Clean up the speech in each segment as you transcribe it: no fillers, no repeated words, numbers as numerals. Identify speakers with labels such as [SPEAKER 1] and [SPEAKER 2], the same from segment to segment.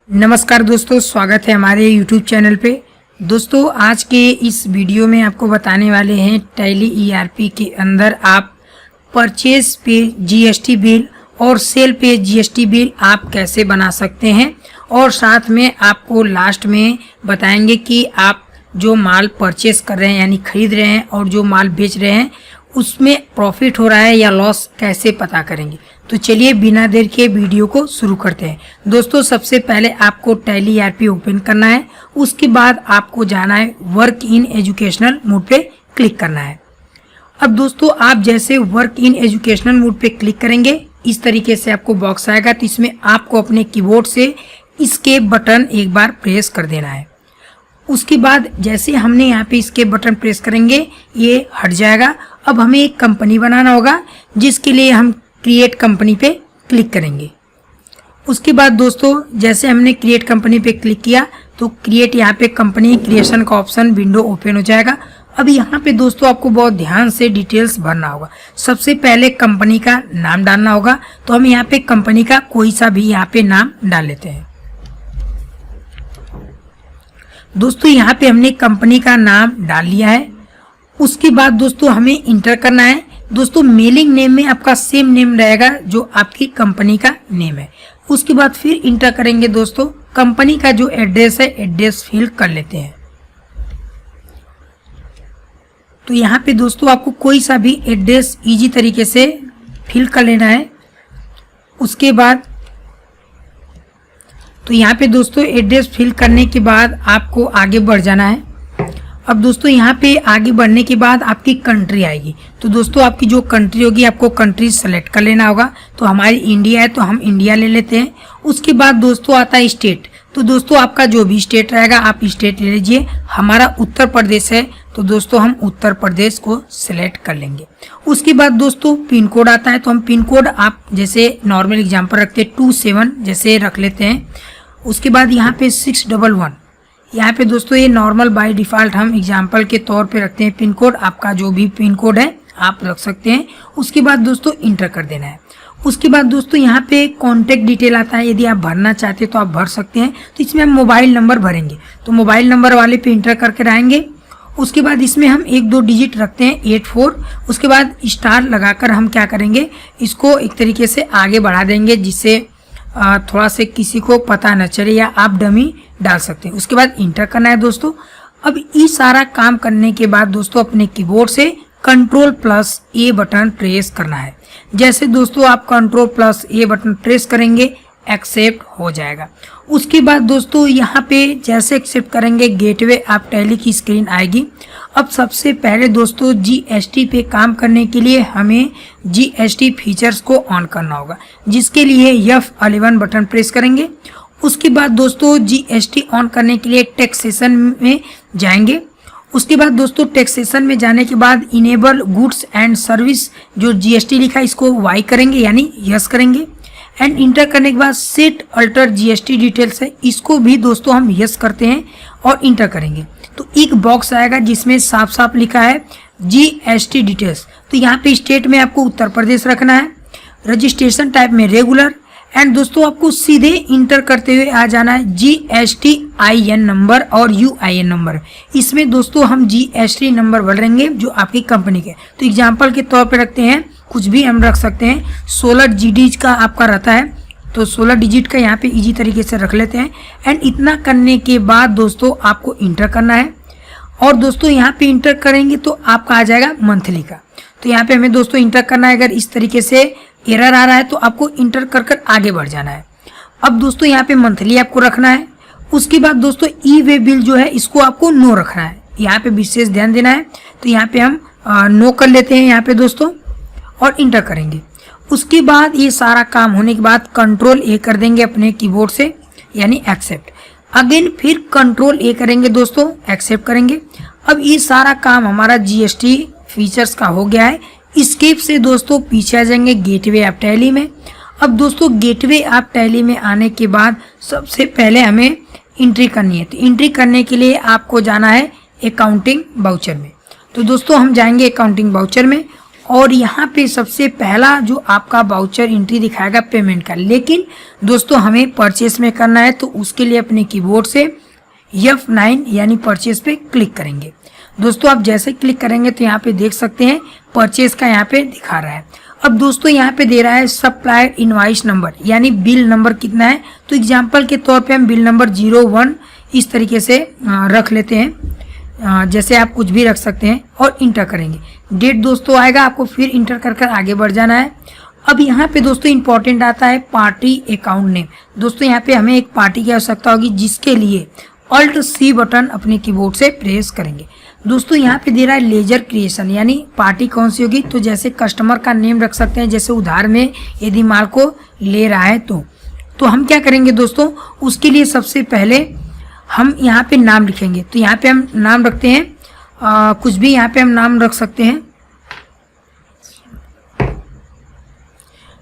[SPEAKER 1] नमस्कार दोस्तों, स्वागत है हमारे YouTube चैनल पे। दोस्तों आज के इस वीडियो में आपको बताने वाले हैं टैली ERP के अंदर आप परचेज पे GST बिल और सेल पे GST बिल आप कैसे बना सकते हैं, और साथ में आपको लास्ट में बताएंगे कि आप जो माल परचेज कर रहे हैं यानी खरीद रहे हैं और जो माल बेच रहे हैं उसमें प्रॉफिट हो रहा है या लॉस कैसे पता करेंगे। तो चलिए बिना देर के वीडियो को शुरू करते हैं। दोस्तों सबसे पहले आपको टैली ERP ओपन करना है, उसके बाद आपको जाना है वर्क इन एजुकेशनल मोड पे क्लिक करना है। अब दोस्तों आप जैसे वर्क इन एजुकेशनल मोड पे क्लिक करेंगे इस तरीके से आपको बॉक्स आएगा, तो इसमें आपको अपने कीबोर्ड से इसके बटन एक बार प्रेस कर देना है। उसके बाद जैसे हमने यहाँ पे इसके बटन प्रेस करेंगे ये हट जाएगा। अब हमें एक कंपनी बनाना होगा जिसके लिए हम क्रिएट कंपनी पे क्लिक करेंगे। उसके बाद दोस्तों जैसे हमने क्रिएट कंपनी पे क्लिक किया तो क्रिएट यहाँ पे कंपनी क्रिएशन का ऑप्शन विंडो ओपन हो जाएगा। अब यहाँ पे दोस्तों आपको बहुत ध्यान से डिटेल्स भरना होगा। सबसे पहले कंपनी का नाम डालना होगा, तो हम यहाँ पे कंपनी का कोई सा भी यहाँ पे नाम डाल लेते हैं। दोस्तों यहाँ पे हमने कंपनी का नाम डाल लिया है। उसके बाद दोस्तों हमें इंटर करना है। दोस्तों मेलिंग नेम में आपका सेम नेम रहेगा जो आपकी कंपनी का नेम है। उसके बाद फिर इंटर करेंगे। दोस्तों कंपनी का जो एड्रेस है एड्रेस फिल कर लेते हैं। तो यहाँ पे दोस्तों आपको कोई सा भी एड्रेस इजी तरीके से फिल कर लेना है। उसके बाद तो यहाँ पे दोस्तों एड्रेस फिल करने के बाद आपको आगे बढ़ जाना है। अब दोस्तों यहाँ पे आगे बढ़ने के बाद आपकी कंट्री आएगी, तो दोस्तों आपकी जो कंट्री होगी आपको कंट्री सेलेक्ट कर लेना होगा। तो हमारी इंडिया है तो हम इंडिया ले लेते हैं। उसके बाद दोस्तों आता है स्टेट, तो दोस्तों आपका जो भी स्टेट रहेगा आप स्टेट ले लीजिए। हमारा उत्तर प्रदेश है तो दोस्तों हम उत्तर प्रदेश को सिलेक्ट कर लेंगे। उसके बाद दोस्तों पिन कोड आता है, तो हम पिन कोड आप जैसे नॉर्मल एग्जाम्पल रखते हैं 27 जैसे रख लेते हैं। उसके बाद यहाँ पे 611, यहाँ पे दोस्तों ये नॉर्मल बाय डिफ़ॉल्ट हम एग्जाम्पल के तौर पे रखते हैं पिन कोड। आपका जो भी पिन कोड है आप रख सकते हैं। उसके बाद दोस्तों इंटर कर देना है। उसके बाद दोस्तों यहाँ पे कॉन्टैक्ट डिटेल आता है, यदि आप भरना चाहते हैं तो आप भर सकते हैं। तो इसमें हम मोबाइल नंबर भरेंगे, तो मोबाइल नंबर वाले पे इंटर करके रहेंगे। उसके बाद इसमें हम 1-2 डिजिट रखते हैं 84। उसके बाद स्टार लगाकर हम क्या करेंगे, इसको एक तरीके से आगे बढ़ा देंगे जिससे थोड़ा से किसी को पता न चले, या आप डमी डाल सकते हैं। उसके बाद इंटर करना है दोस्तों। अब ये सारा काम करने के बाद दोस्तों अपने कीबोर्ड से Ctrl+A बटन प्रेस करना है। जैसे दोस्तों आप Ctrl+A बटन प्रेस करेंगे एक्सेप्ट हो जाएगा। उसके बाद दोस्तों यहाँ पे जैसे एक्सेप्ट करेंगे गेटवे आप टैली की स्क्रीन आएगी। अब सबसे पहले दोस्तों GST पे काम करने के लिए हमें GST फीचर्स को ऑन करना होगा, जिसके लिए F11 बटन प्रेस करेंगे। उसके बाद दोस्तों GST ऑन करने के लिए टैक्सेशन में जाएंगे। उसके बाद दोस्तों टैक्सेशन में जाने के बाद इनेबल गुड्स एंड सर्विस जो GST लिखा है इसको वाई करेंगे यानी यस करेंगे। एंड इंटर करने के बाद सेट अल्टर GST डिटेल्स है, इसको भी दोस्तों हम यस करते हैं और इंटर करेंगे। तो एक बॉक्स आएगा जिसमें साफ साफ लिखा है GST डिटेल्स। तो यहाँ पे स्टेट में आपको उत्तर प्रदेश रखना है, रजिस्ट्रेशन टाइप में रेगुलर, एंड दोस्तों आपको सीधे इंटर करते हुए आ जाना है GSTIN नंबर और UIN नंबर। इसमें दोस्तों हम GST नंबर भरेंगे जो आपकी कंपनी के, तो एग्जाम्पल के तौर पे रखते हैं, कुछ भी हम रख सकते हैं। 16 डिजिट का आपका रहता है, तो 16 डिजिट का यहाँ पे इजी तरीके से रख लेते हैं। एंड इतना करने के बाद दोस्तों आपको इंटर करना है, और दोस्तों यहाँ पे इंटर करेंगे तो आपका आ जाएगा मंथली का। तो यहाँ पे हमें दोस्तों इंटर करना है। अगर इस तरीके से एरर आ रहा है तो आपको इंटर कर कर आगे बढ़ जाना है। अब दोस्तों यहाँ पे मंथली आपको रखना है। उसके बाद दोस्तों ई वे बिल जो है इसको आपको नो रखना है, यहाँ पे विशेष ध्यान देना है। तो यहाँ पे हम नो कर लेते हैं यहाँ पे दोस्तों और इंटर करेंगे। उसके बाद ये सारा काम होने के बाद Ctrl+A कर देंगे अपने कीबोर्ड से यानी एक्सेप्ट। अगेन फिर Ctrl+A करेंगे दोस्तों, एक्सेप्ट करेंगे। अब ये सारा काम हमारा GST फीचर्स का हो गया है। स्केप से दोस्तों पीछे आ जाएंगे गेटवे आप टैली में। अब दोस्तों गेटवे आप टैली में आने के बाद सबसे पहले हमें एंट्री करनी है। तो एंट्री करने के लिए आपको जाना है अकाउंटिंग वाउचर में। तो दोस्तों हम जाएंगे अकाउंटिंग वाउचर में, और यहाँ पे सबसे पहला जो आपका वाउचर एंट्री दिखाएगा पेमेंट का, लेकिन दोस्तों हमें परचेस में करना है, तो उसके लिए अपने कीबोर्ड से F9 यानी परचेस पे क्लिक करेंगे। दोस्तों आप जैसे क्लिक करेंगे तो यहाँ पे देख सकते हैं परचेस का यहाँ पे दिखा रहा है। अब दोस्तों यहाँ पे दे रहा है सप्लायर इनवॉइस नंबर यानी बिल नंबर कितना है, तो एग्जाम्पल के तौर पे हम बिल नंबर 01 इस तरीके से रख लेते हैं। जैसे आप कुछ भी रख सकते हैं और इंटर करेंगे। डेट दोस्तों आएगा, आपको फिर इंटर कर आगे बढ़ जाना है। अब यहाँ पे दोस्तों इंपॉर्टेंट आता है पार्टी अकाउंट नेम। दोस्तों यहाँ पे हमें एक पार्टी की आवश्यकता होगी, जिसके लिए Alt C बटन अपने कीबोर्ड से प्रेस करेंगे। दोस्तों यहाँ पे दे रहा है लेजर क्रिएशन यानी पार्टी कौन सी होगी, तो जैसे कस्टमर का नेम रख सकते हैं, जैसे उधार में यदि माल को ले रहा है तो हम क्या करेंगे दोस्तों, उसके लिए सबसे पहले हम यहाँ पे नाम लिखेंगे। तो यहाँ पे हम नाम रखते हैं कुछ भी यहाँ पे हम नाम रख सकते हैं।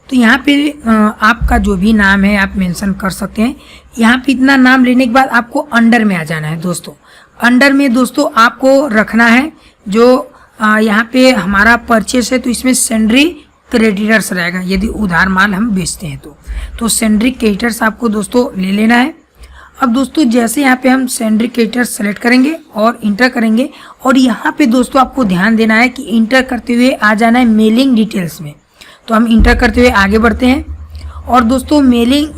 [SPEAKER 1] तो यहाँ पे आपका जो भी नाम है आप मेंशन कर सकते हैं। यहाँ पे इतना नाम लेने के बाद आपको अंडर में आ जाना है। दोस्तों अंडर में दोस्तों आपको रखना है जो यहाँ पे हमारा परचेस है, तो इसमें सेंड्री क्रेडिटर्स रहेगा यदि उधार माल हम बेचते हैं तो सेंड्री क्रेडिटर्स आपको दोस्तों ले लेना है। अब दोस्तों जैसे यहाँ पे हम सेंड्री क्रेडिटर्स सेलेक्ट करेंगे और इंटर करेंगे, और यहाँ पे दोस्तों आपको ध्यान देना है कि इंटर करते हुए आ जाना है मेलिंग डिटेल्स में। तो हम इंटर करते हुए आगे बढ़ते हैं और दोस्तों मेलिंग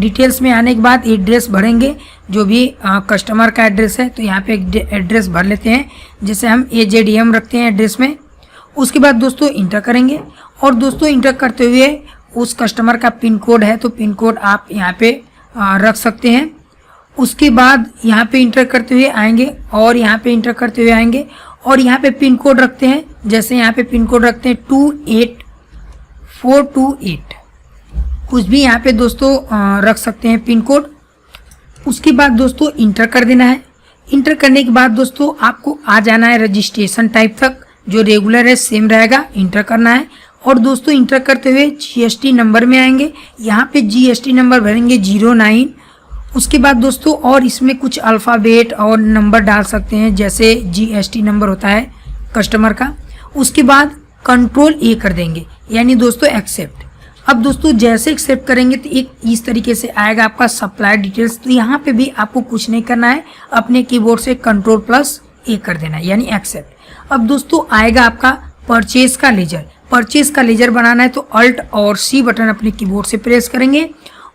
[SPEAKER 1] डिटेल्स में आने के बाद एड्रेस भरेंगे, जो भी कस्टमर का एड्रेस है। तो यहाँ पे एड्रेस भर लेते हैं, जैसे हम AJDM रखते हैं एड्रेस में। उसके बाद दोस्तों इंटर करेंगे और दोस्तों इंटर करते हुए उस कस्टमर का पिन कोड है तो पिन कोड आप यहाँ पे रख सकते हैं। उसके बाद यहाँ पे इंटर करते हुए आएंगे और यहाँ पे इंटर करते हुए आएंगे और यहाँ पे पिन कोड रखते हैं, जैसे यहाँ पे पिन कोड रखते हैं 28428, कुछ भी यहाँ पे दोस्तों रख सकते हैं पिन कोड। उसके बाद दोस्तों इंटर कर देना है। इंटर करने के बाद दोस्तों आपको आ जाना है रजिस्ट्रेशन टाइप तक, जो रेगुलर है सेम रहेगा, इंटर करना है। और दोस्तों इंटर करते हुए GST नंबर में आएंगे, यहाँ पे GST नंबर भरेंगे 09। उसके बाद दोस्तों और इसमें कुछ अल्फ़ाबेट और नंबर डाल सकते हैं, जैसे GST नंबर होता है कस्टमर का। उसके बाद कंट्रोल A कर देंगे यानी दोस्तों एक्सेप्ट। अब दोस्तों जैसे एक्सेप्ट करेंगे तो एक इस तरीके से आएगा आपका सप्लायर डिटेल्स। तो यहाँ पे भी आपको कुछ नहीं करना है, अपने कीबोर्ड से Ctrl+A कर देना है यानी एक्सेप्ट। अब दोस्तों आएगा आपका परचेज का लेजर। परचेज का लेजर बनाना है तो Alt और C बटन अपने कीबोर्ड से प्रेस करेंगे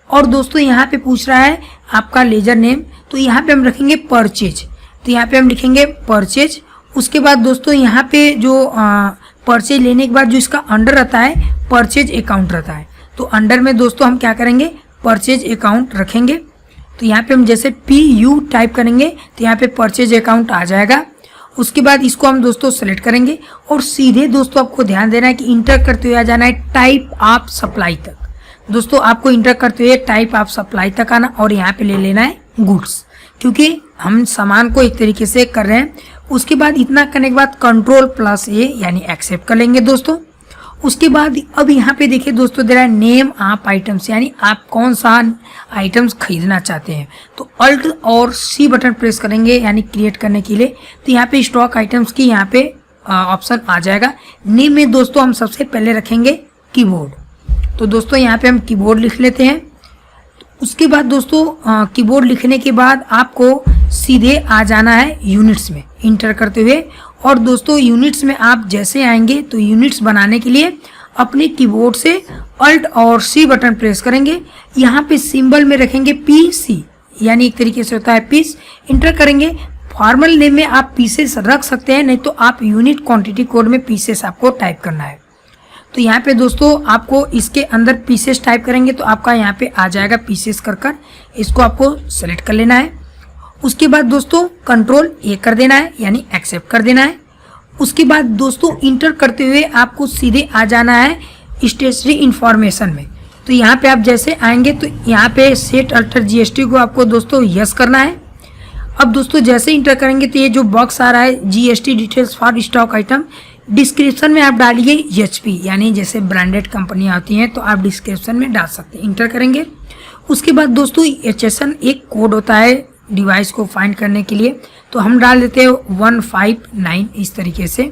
[SPEAKER 1] और दोस्तों यहाँ पे पूछ रहा है आपका लेजर नेम, तो यहाँ पे हम रखेंगे परचेज। तो यहाँ पे हम लिखेंगे परचेज। उसके बाद दोस्तों यहाँ पे जो परचेज लेने के बाद जो इसका अंडर रहता है परचेज अकाउंट रहता है, तो अंडर में दोस्तों हम क्या करेंगे परचेज अकाउंट रखेंगे। तो यहाँ पे हम जैसे PU टाइप करेंगे तो यहाँ पे परचेज अकाउंट आ जाएगा। उसके बाद इसको हम दोस्तों सेलेक्ट करेंगे और सीधे दोस्तों आपको ध्यान देना है कि इंटर करते हुए आ जाना है टाइप ऑफ सप्लाई तक। दोस्तों आपको इंटर करते हुए टाइप ऑफ सप्लाई तक आना और यहाँ पे ले लेना है गुड्स, क्योंकि हम सामान को एक तरीके से कर रहे हैं। उसके बाद इतना करने के बाद Ctrl+A यानी एक्सेप्ट कर लेंगे दोस्तों। उसके बाद अब यहाँ पे देखिए दोस्तों दे रहा है नेम ऑफ आइटम्स, यानी आप कौन सा आइटम्स खरीदना चाहते हैं। तो Alt और C बटन प्रेस करेंगे यानी क्रिएट करने के लिए। तो यहाँ पे स्टॉक आइटम्स की यहाँ पे ऑप्शन आ जाएगा। नेम में दोस्तों हम सबसे पहले रखेंगे कीबोर्ड। तो दोस्तों यहाँ पे हम कीबोर्ड लिख लेते हैं। उसके बाद दोस्तों कीबोर्ड लिखने के बाद आपको सीधे आ जाना है यूनिट्स में इंटर करते हुए। और दोस्तों यूनिट्स में आप जैसे आएंगे तो यूनिट्स बनाने के लिए अपने कीबोर्ड से Alt और C बटन प्रेस करेंगे। यहाँ पे सिंबल में रखेंगे PC यानी एक तरीके से होता है पीस। इंटर करेंगे। फॉर्मल नेम में आप पीसेस रख सकते हैं, नहीं तो आप यूनिट क्वांटिटी कोड में पीसेस आपको टाइप करना है। तो यहाँ पे दोस्तों आपको इसके अंदर पीसेस टाइप करेंगे तो आपका यहाँ पे आ जाएगा पीसेस कर इसको आपको सेलेक्ट कर लेना है। उसके बाद दोस्तों Ctrl+A कर देना है यानी एक्सेप्ट कर देना है। उसके बाद दोस्तों इंटर करते हुए आपको सीधे आ जाना है स्टेशनरी इंफॉर्मेशन में। तो यहाँ पे आप जैसे आएंगे तो यहाँ पे सेट अल्टर GST को आपको दोस्तों यस करना है। अब दोस्तों जैसे इंटर करेंगे तो ये जो बॉक्स आ रहा है GST details for stock item, description में आप डालिए HP यानी जैसे ब्रांडेड कंपनियाँ होती हैं तो आप डिस्क्रिप्शन में डाल सकते हैं। इंटर करेंगे। उसके बाद दोस्तों HSN एक कोड होता है डिवाइस को फाइंड करने के लिए, तो हम डाल देते हैं 159 इस तरीके से।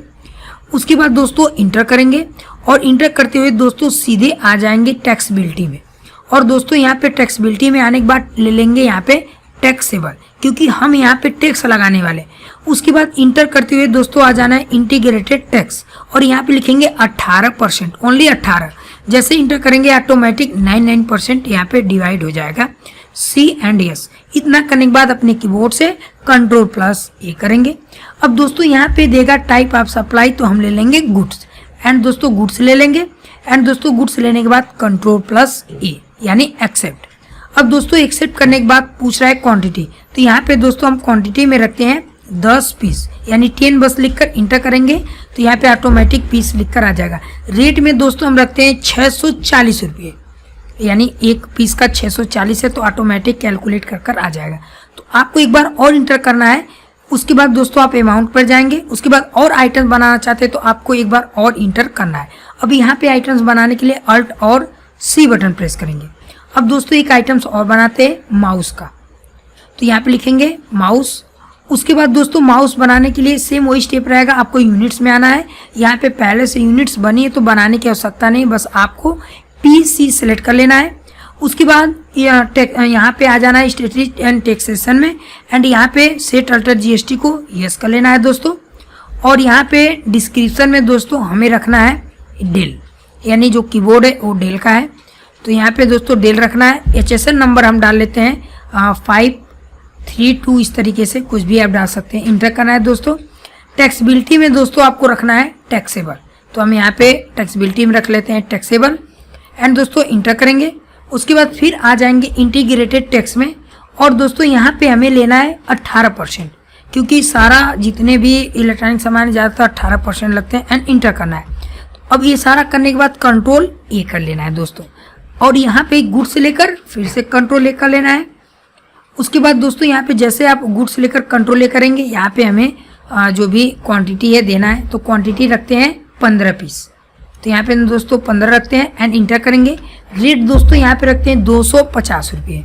[SPEAKER 1] उसके बाद दोस्तों इंटर करेंगे और इंटर करते हुए दोस्तों सीधे आ जाएंगे टैक्सेबिलिटी में। और दोस्तों यहाँ पे टैक्सेबिलिटी में आने के बाद ले लेंगे यहाँ पे टैक्सेबल, क्योंकि हम यहाँ पे टैक्स लगाने वाले। उसके बाद इंटर करते हुए दोस्तों आ जाना है इंटीग्रेटेड टैक्स और यहाँ पे लिखेंगे 18%, ओनली 18। जैसे इंटर करेंगे ऑटोमेटिक 99% यहाँ पे डिवाइड हो जाएगा सी एंड यस। इतना करने के बाद अपने कीबोर्ड से Ctrl+A करेंगे। अब दोस्तों यहाँ पे देगा टाइप ऑफ सप्लाई, तो हम ले लेंगे गुड्स एंड दोस्तों गुड्स ले लेंगे एंड दोस्तों गुड्स लेने के बाद Ctrl+A यानी एक्सेप्ट। अब दोस्तों एक्सेप्ट करने के बाद पूछ रहा है क्वांटिटी, तो यहाँ पे दोस्तों हम क्वांटिटी में रखते हैं 10 पीस यानी 10 बस लिखकर इंटर करेंगे तो यहाँ पे ऑटोमेटिक पीस लिखकर आ जाएगा। रेट में दोस्तों हम रखते हैं 640 रुपये, यानी एक पीस का 640 है तो ऑटोमेटिक कैलकुलेट कर आ जाएगा। तो आपको एक बार और इंटर करना है। उसके बाद दोस्तों आप अमाउंट पर जाएंगे। उसके बाद और आइटम्स बनाना चाहते हैं तो आपको एक बार और इंटर करना है। अब यहाँ पे आइटम्स बनाने के लिए अल्ट और सी बटन प्रेस करेंगे। अब दोस्तों एक आइटम्स और बनाते हैं माउस का, तो यहाँ पे लिखेंगे माउस। उसके बाद दोस्तों माउस बनाने के लिए सेम वही स्टेप रहेगा, आपको यूनिट्स में आना है। यहाँ पे पहले से यूनिट्स बनी है तो बनाने की आवश्यकता नहीं, बस आपको PC सेलेक्ट कर लेना है। उसके बाद यहाँ पे आ जाना है स्टेटस एंड टैक्सेशन में एंड यहाँ पे सेट अल्टर GST को यस कर लेना है दोस्तों। और यहाँ पे डिस्क्रिप्शन में दोस्तों हमें रखना है डेल, यानी जो कीबोर्ड है वो डेल का है, तो यहाँ पे दोस्तों डेल रखना है। HSN नंबर हम डाल लेते हैं 532, इस तरीके से कुछ भी आप डाल सकते हैं। इंटर करना है दोस्तों। टैक्सेबिलिटी में दोस्तों आपको रखना है टैक्सेबल, तो हम यहाँ पे टैक्सेबिलिटी में रख लेते हैं टैक्सेबल एंड दोस्तों इंटर करेंगे। उसके बाद फिर आ जाएंगे इंटीग्रेटेड टैक्स में और दोस्तों यहाँ पे हमें लेना है 18%, क्योंकि सारा जितने भी इलेक्ट्रॉनिक सामान ज़्यादातर 18% लगते हैं एंड इंटर करना है। अब ये सारा करने के बाद Ctrl+A कर लेना है दोस्तों और यहाँ पे गुड्स लेकर फिर से Ctrl+A कर लेना है। उसके बाद दोस्तों यहाँ पे जैसे आप गुड्स लेकर Ctrl+A करेंगे, यहाँ पे हमें जो भी क्वांटिटी है देना है, तो क्वांटिटी रखते हैं 15 पीस, तो यहाँ पे दोस्तों 15 रखते हैं एंड इंटर करेंगे। रेट दोस्तों यहाँ पे रखते हैं 250 रुपये।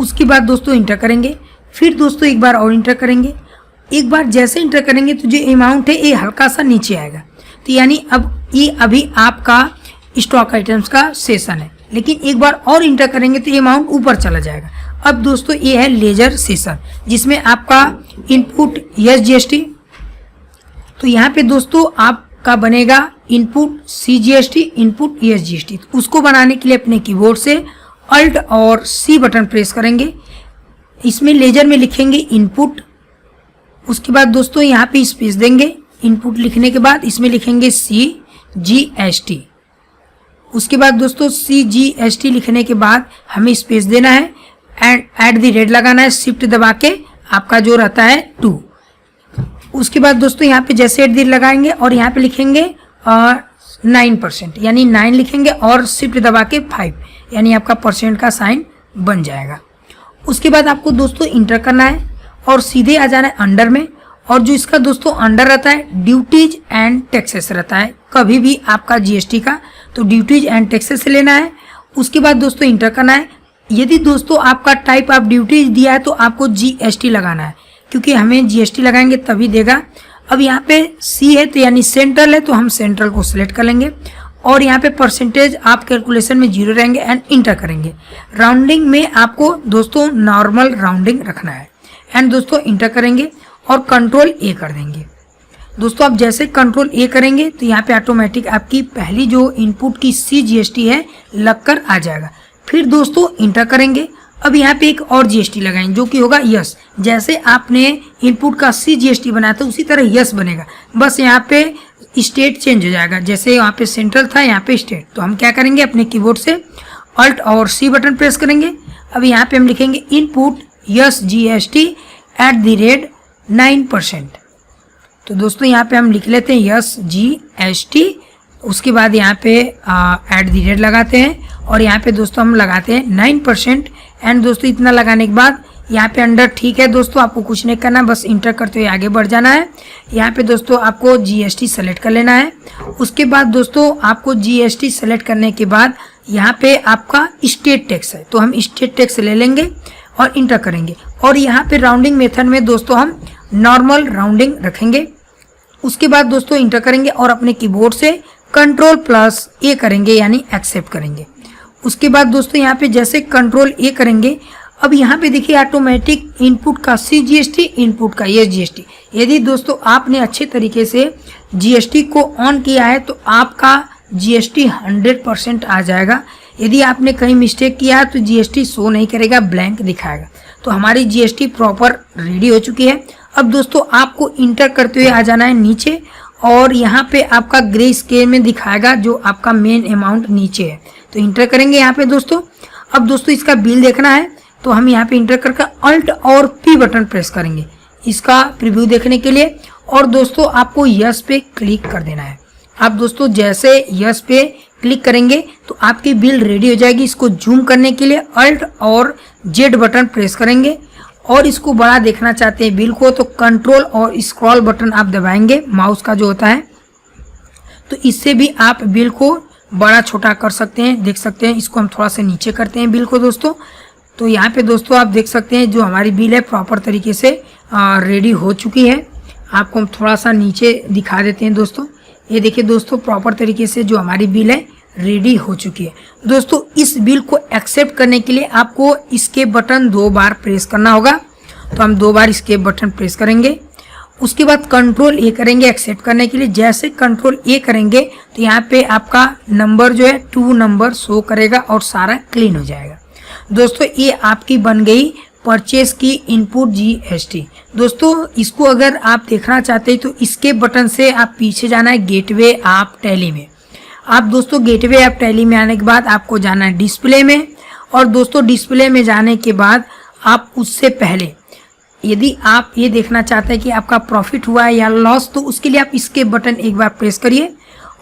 [SPEAKER 1] उसके बाद दोस्तों इंटर करेंगे। फिर दोस्तों एक बार और इंटर करेंगे। एक बार जैसे इंटर करेंगे तो जो अमाउंट है ये हल्का सा नीचे आएगा, तो यानी अब ये अभी आपका स्टॉक आइटम्स का सेशन है, लेकिन एक बार और इंटर करेंगे तो ये अमाउंट ऊपर चला जाएगा। अब दोस्तों ये है लेजर सेशन, जिसमें आपका इनपुट यस GST, तो यहाँ पे दोस्तों आपका बनेगा input CGST, input yes GST। तो उसको बनाने के लिए अपने कीबोर्ड से अल्ट और C बटन प्रेस करेंगे। इसमें लेजर में लिखेंगे इनपुट। उसके बाद दोस्तों यहाँ पे स्पेस देंगे। इनपुट लिखने के बाद इसमें लिखेंगे CGST। उसके बाद दोस्तों CGST लिखने के बाद हमें स्पेस देना है एंड @ लगाना है, शिफ्ट दबा के आपका जो रहता है 2। उसके बाद दोस्तों यहाँ पे जैसे @ लगाएंगे और यहाँ पे लिखेंगे 9%, यानी 9 लिखेंगे और शिफ्ट दबा के 5, यानी आपका परसेंट का साइन बन जाएगा। उसके बाद आपको दोस्तों इंटर करना है और सीधे आ जाना है अंडर में, और जो इसका दोस्तों अंडर रहता है ड्यूटीज एंड टैक्सेस रहता है, कभी भी आपका GST का, तो ड्यूटीज एंड टैक्सेस लेना है। उसके बाद दोस्तों इंटर करना है। यदि दोस्तों आपका टाइप ऑफ ड्यूटीज दिया है तो आपको GST लगाना है, क्योंकि हमें GST लगाएंगे तभी देगा। अब यहाँ पे C है तो यानी सेंट्रल है, तो हम सेंट्रल को सिलेक्ट कर लेंगे और यहाँ पे परसेंटेज आप कैलकुलेशन में 0 रहेंगे एंड इंटर करेंगे। राउंडिंग में आपको दोस्तों नॉर्मल राउंडिंग रखना है एंड दोस्तों इंटर करेंगे और Ctrl+A कर देंगे। दोस्तों आप जैसे Ctrl+A करेंगे तो यहाँ पे ऑटोमेटिक आपकी पहली जो इनपुट की CGST है लगकर आ जाएगा। फिर दोस्तों इंटर करेंगे। अब यहाँ पे एक और GST लगाएंगे जो कि होगा यस। जैसे आपने इनपुट का CGST बनाया था उसी तरह यस बनेगा, बस यहाँ पे स्टेट चेंज हो जाएगा। जैसे यहाँ पे सेंट्रल था, यहाँ पे स्टेट, तो हम क्या करेंगे अपने कीबोर्ड से अल्ट और C बटन प्रेस करेंगे। अब यहाँ पे हम लिखेंगे इनपुट यस GST @ 9%। तो दोस्तों यहाँ पे हम लिख लेते हैं यस GST। उसके बाद यहाँ पे @ लगाते हैं और यहाँ पे दोस्तों हम लगाते हैं 9% एंड दोस्तों इतना लगाने के बाद यहाँ पे अंडर ठीक है दोस्तों, आपको कुछ नहीं करना, बस इंटर करते हुए आगे बढ़ जाना है। यहाँ पे दोस्तों आपको GST सेलेक्ट कर लेना है। उसके बाद दोस्तों आपको GST सेलेक्ट करने के बाद यहाँ पे आपका स्टेट टैक्स है, तो हम स्टेट टैक्स ले लेंगे और इंटर करेंगे। और यहाँ पे राउंडिंग मेथड में दोस्तों हम नॉर्मल राउंडिंग रखेंगे। उसके बाद दोस्तों इंटर करेंगे और अपने कीबोर्ड से Ctrl+A करेंगे, यानी एक्सेप्ट करेंगे। उसके बाद दोस्तों यहाँ पे जैसे Ctrl+A करेंगे, अब यहाँ पे देखिए ऑटोमेटिक इनपुट का CGST, इनपुट का ये GST। यदि दोस्तों आपने अच्छे तरीके से GST को ऑन किया है तो आपका GST 100% आ जाएगा। यदि आपने कहीं मिस्टेक किया है तो GST शो नहीं करेगा, ब्लैंक दिखाएगा। तो हमारी GST प्रॉपर रेडी हो चुकी है। अब दोस्तों आपको इंटर करते हुए आ जाना है नीचे और यहाँ पे आपका ग्रे स्केल में दिखाएगा जो आपका मेन अमाउंट नीचे है, तो इंटर करेंगे यहाँ पे दोस्तों। अब दोस्तों इसका बिल देखना है तो हम यहाँ पे इंटर करके अल्ट और P बटन प्रेस करेंगे इसका प्रीव्यू देखने के लिए। और दोस्तों आपको यस पे क्लिक कर देना है। आप दोस्तों जैसे यस पे क्लिक करेंगे तो आपकी बिल रेडी हो जाएगी। इसको जूम करने के लिए अल्ट और Z बटन प्रेस करेंगे और इसको बड़ा देखना चाहते हैं बिल को तो कंट्रोल और स्क्रॉल बटन आप दबाएंगे माउस का जो होता है, तो इससे भी आप बिल को बड़ा छोटा कर सकते हैं। देख सकते हैं, इसको हम थोड़ा सा नीचे करते हैं बिल को दोस्तों। तो यहाँ पे दोस्तों आप देख सकते हैं जो हमारी बिल है प्रॉपर तरीके से रेडी हो चुकी है। आपको हम थोड़ा सा नीचे दिखा देते हैं दोस्तों। ये देखिए दोस्तों प्रॉपर तरीके से जो हमारी बिल है रेडी हो चुकी है। दोस्तों इस बिल को एक्सेप्ट करने के लिए आपको इसके बटन 2 बार प्रेस करना होगा, तो हम 2 बार इसके बटन प्रेस करेंगे। उसके बाद Ctrl+A करेंगे एक्सेप्ट करने के लिए। जैसे Ctrl+A करेंगे तो यहाँ पे आपका नंबर जो है 2 नंबर शो करेगा और सारा क्लीन हो जाएगा। दोस्तों ये आपकी बन गई परचेस की इनपुट GST। दोस्तों इसको अगर आप देखना चाहते हैं तो इसके बटन से आप पीछे जाना है गेटवे आप टैली में। आप दोस्तों गेटवे आप टैली में आने के बाद आपको जाना है डिस्प्ले में, और दोस्तों डिस्प्ले में जाने के बाद आप उससे पहले यदि आप ये देखना चाहते हैं कि आपका प्रॉफिट हुआ है या लॉस, तो उसके लिए आप इसके बटन एक बार प्रेस करिए।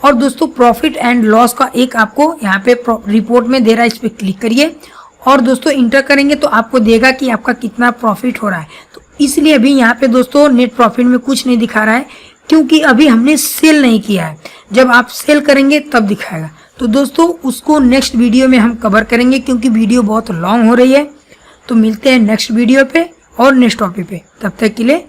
[SPEAKER 1] और दोस्तों प्रॉफिट एंड लॉस का एक आपको यहाँ पे रिपोर्ट में दे रहा है, इस पर क्लिक करिए और दोस्तों इंटर करेंगे तो आपको देगा कि आपका कितना प्रॉफिट हो रहा है। तो इसलिए अभी यहाँ पे दोस्तों नेट प्रॉफिट में कुछ नहीं दिखा रहा है क्योंकि अभी हमने सेल नहीं किया है। जब आप सेल करेंगे तब दिखाएगा। तो दोस्तों उसको नेक्स्ट वीडियो में हम कवर करेंगे क्योंकि वीडियो बहुत लॉन्ग हो रही है। तो मिलते हैं नेक्स्ट वीडियो पे और नेक्स्ट टॉपिक पे। तब तक के लिए